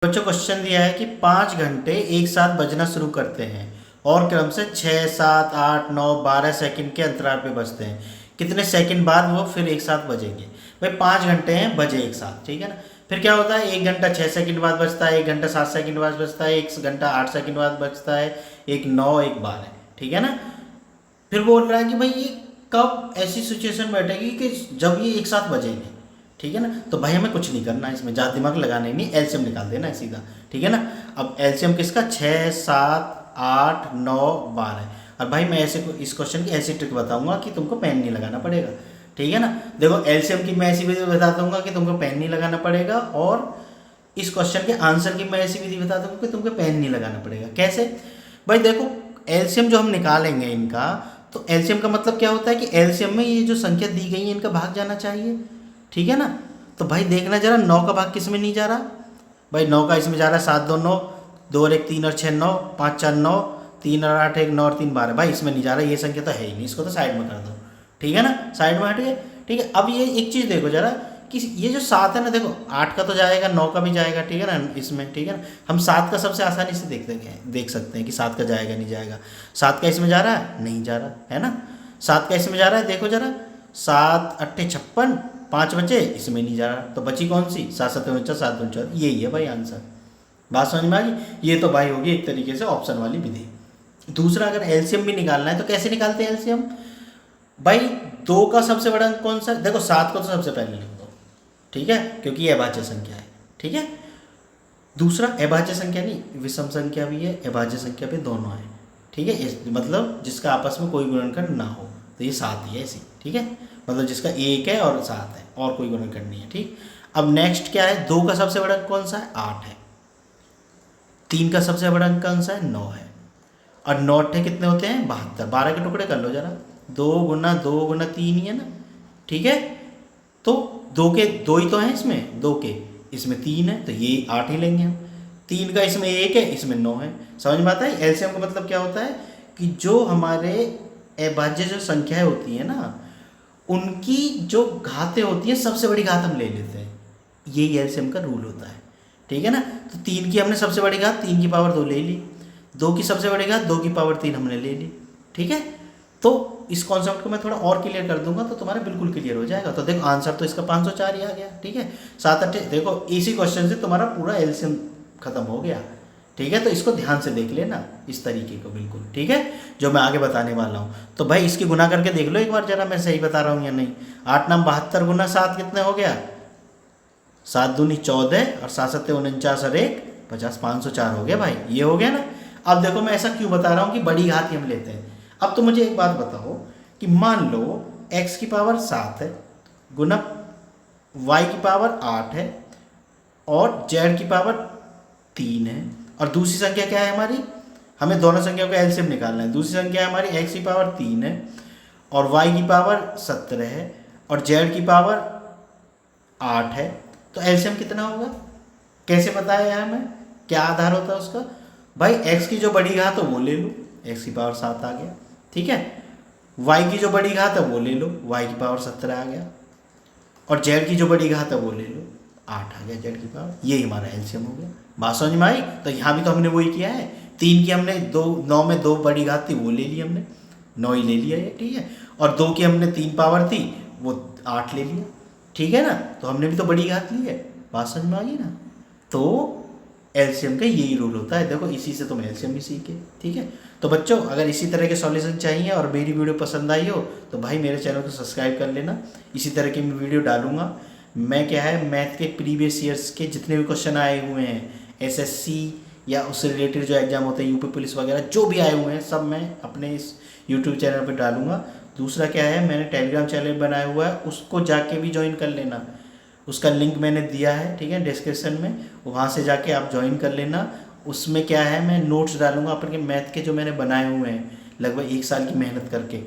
बच्चों क्वेश्चन दिया है कि 5 घंटे एक साथ बजना शुरू करते हैं और क्रम से 6, 7, 8, 9, 12 सेकंड के अंतराल पे बजते हैं। कितने सेकंड बाद वो फिर एक साथ बजेंगे? भाई 5 घंटे हैं बजे एक साथ, ठीक है ना। फिर क्या होता है, 1 घंटा 6 सेकंड बाद बजता है, 1 घंटा 7 सेकंड बाद बजता है, 1 घंटा 8 सेकंड बाद बजता है, एक 9, एक 12, ठीक है ना। फिर बोल रहा है कि भाई ये कब ऐसी सिचुएशन बैठेगी कि जब ये एक साथ बजेंगे, ठीक है ना। तो भाई हमें कुछ नहीं करना है, इसमें ज़्यादा दिमाग लगाना ही नहीं, एलसीएम निकाल देना है सीधा, ठीक है ना। अब एलसीएम किसका, 6, 7, 8, 9, 12। और भाई मैं ऐसे इस क्वेश्चन की ऐसी ट्रिक बताऊंगा कि तुमको पेन नहीं लगाना पड़ेगा, ठीक है ना। देखो एलसीएम की मैं ऐसी विधि बता दूंगा कि तुमको पेन नहीं लगाना पड़ेगा, और इस क्वेश्चन के आंसर की मैं ऐसी विधि बता दूंगा कि तुमको पेन नहीं लगाना पड़ेगा। कैसे? भाई देखो एलसीएम जो हम निकालेंगे इनका, तो एलसीएम का मतलब क्या होता है कि एलसीएम में ये जो संख्या दी गई है इनका भाग जाना चाहिए, ठीक है ना। तो भाई देखना जरा 9 का भाग किस में नहीं जा रहा। भाई 9 का इसमें जा रहा है, 7 2 9, 2 और 1 3 और 6 9, 5 4 9, 3 और 8 1 9 और 3 12। भाई इसमें नहीं जा रहा, ये संख्या तो है ही नहीं, इसको तो साइड में कर दो, ठीक है ना, साइड में हट गए, ठीक है। अब ये एक चीज़ देखो जरा कि ये जो 7 है ना, देखो 8 का तो जाएगा, 9 का भी जाएगा, ठीक है ना इसमें, ठीक है ना। हम 7 का सबसे आसानी से देख सकते हैं कि 7 का जाएगा नहीं जाएगा। 7 का इसमें जा रहा है, नहीं जा रहा है ना। 7 का इसमें जा रहा है, देखो जरा, 7 8 56, 5 बचे, इसमें नहीं जा रहा, तो बची कौन सी, 7 7 49, 7 2 4, यही है भाई आंसर। बात समझ में आ गई। ये तो भाई होगी एक तरीके से ऑप्शन वाली विधि। दूसरा, अगर एलसीएम भी निकालना है तो कैसे निकालते हैं एलसीएम? भाई 2 का सबसे बड़ा अंक कौन सा है? देखो 7 को तो सबसे पहले लिख दो, ठीक है, क्योंकि ये अभाज्य संख्या है, ठीक है। दूसरा, अभाज्य संख्या नहीं, विषम संख्या भी है, अभाज्य संख्या भी दोनों है, ठीक है। मतलब जिसका आपस में कोई गुणनखंड ना हो, तो ये 7 ही है ऐसी, ठीक है। मतलब जिसका 1 है और 7 है और कोई गुणनखंड नहीं है, ठीक। अब नेक्स्ट क्या है, 2 का सबसे बड़ा अंक कौन सा है? 8 है। 3 का सबसे बड़ा अंक कौन सा है? 9 है। और 9 अट्ठे कितने होते हैं? 72। 12 के टुकड़े कर लो जरा, 2 गुना 3 ही है ना, ठीक है। तो 2 के 2 ही तो हैं इसमें, 2 के इसमें 3 है, तो ये 8 ही लेंगे हम। 3 का इसमें 1 है, इसमें 9 है। समझ में आता है? एलसीएम का मतलब क्या होता है कि जो हमारे अभाज्य जो संख्याएं होती है ना, उनकी जो घातें होती हैं सबसे बड़ी घात हम ले लेते हैं, यही एलसीएम का रूल होता है, ठीक है ना। तो 3 की हमने सबसे बड़ी घात 3 की पावर 2 ले ली, 2 की सबसे बड़ी घात 2 की पावर 3 हमने ले ली, ठीक है। तो इस कॉन्सेप्ट को मैं थोड़ा और क्लियर कर दूंगा तो तुम्हारा बिल्कुल क्लियर हो जाएगा। तो देखो आंसर तो इसका 504 ही आ गया, ठीक है। 7 8, देखो इसी क्वेश्चन से तुम्हारा पूरा एलसीएम खत्म हो गया, ठीक है। तो इसको ध्यान से देख लेना इस तरीके को, बिल्कुल ठीक है, जो मैं आगे बताने वाला हूँ। तो भाई इसकी गुना करके देख लो एक बार जरा, मैं सही बता रहा हूँ या नहीं। 8 9 72 गुना 7 कितने हो गया? 7 दूनी 14 और 7 7 49 और 1 50, 504 हो गया भाई, ये हो गया ना। अब देखो मैं ऐसा क्यों बता रहा हूँ कि बड़ी घात ही हम लेते हैं। अब तो मुझे एक बात बताओ कि मान लो x की पावर 7 है गुना y की पावर 8 है और z की पावर 3 है, और दूसरी संख्या क्या है हमारी, हमें दोनों संख्याओं का एलसीएम निकालना है। दूसरी संख्या हमारी x की पावर 3 है और y की पावर 17 है और z की पावर 8 है। तो एलसीएम कितना होगा? कैसे बताया है हमें, क्या आधार होता है उसका? भाई x की जो बड़ी घात है वो ले लो, x की पावर 7 आ गया, ठीक है। y की जो बड़ी घात है वो ले लो, y की पावर 17 आ गया, और z की जो बड़ी घात है वो ले लो, 8 आ गया z की पावर। ये हमारा एलसीएम हो गया। बात समझ में आई? तो यहाँ भी तो हमने वही किया है, 3 की हमने 9 में 2 बड़ी घात थी वो ले ली हमने, 9 ही ले लिया ये, ठीक है। और 2 की हमने 3 पावर थी वो 8 ले लिया, ठीक है ना। तो हमने भी तो बड़ी घात ली है। बात समझ में आ गई ना। तो एलसीएम का यही रूल होता है, देखो इसी से तुम एलसीएम भी सीखे, ठीक है। तो बच्चों अगर इसी तरह के सॉल्यूशन चाहिए और मेरी वीडियो पसंद आई हो तो भाई मेरे चैनल को सब्सक्राइब कर लेना, इसी तरह की मैं वीडियो डालूंगा। मैं क्या है, मैथ के प्रीवियस ईयर्स के जितने भी क्वेश्चन आए हुए हैं, एसएससी या उससे रिलेटेड जो एग्जाम होते हैं, यूपी पुलिस वगैरह जो भी आए हुए हैं, सब मैं अपने इस यूट्यूब चैनल पर डालूंगा। दूसरा क्या है, मैंने टेलीग्राम चैनल बनाया हुआ है, उसको जाके भी ज्वाइन कर लेना, उसका लिंक मैंने दिया है, ठीक है, डिस्क्रिप्शन में, वहाँ से जाके आप ज्वाइन कर लेना। उसमें क्या है, मैं नोट्स डालूंगा अपने मैथ के जो मैंने बनाए हुए हैं लगभग 1 साल की मेहनत करके।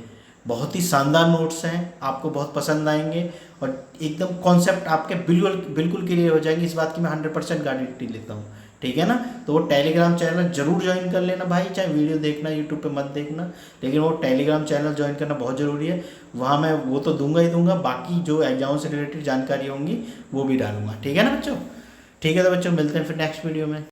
बहुत ही शानदार नोट्स हैं, आपको बहुत पसंद आएंगे और एकदम कॉन्सेप्ट आपके बिल्कुल बिल्कुल क्लियर हो जाएंगे, इस बात की मैं 100% गारंटी लेता हूँ, ठीक है ना। तो वो टेलीग्राम चैनल जरूर ज्वाइन कर लेना भाई, चाहे वीडियो देखना यूट्यूब पे मत देखना, लेकिन वो टेलीग्राम चैनल ज्वाइन करना बहुत ज़रूरी है। वहाँ मैं वो तो दूंगा ही दूंगा, बाकी जो एग्जाम से रिलेटेड जानकारी होंगी वो भी डालूंगा, ठीक है ना बच्चों। ठीक है तो बच्चों, मिलते हैं फिर नेक्स्ट वीडियो में।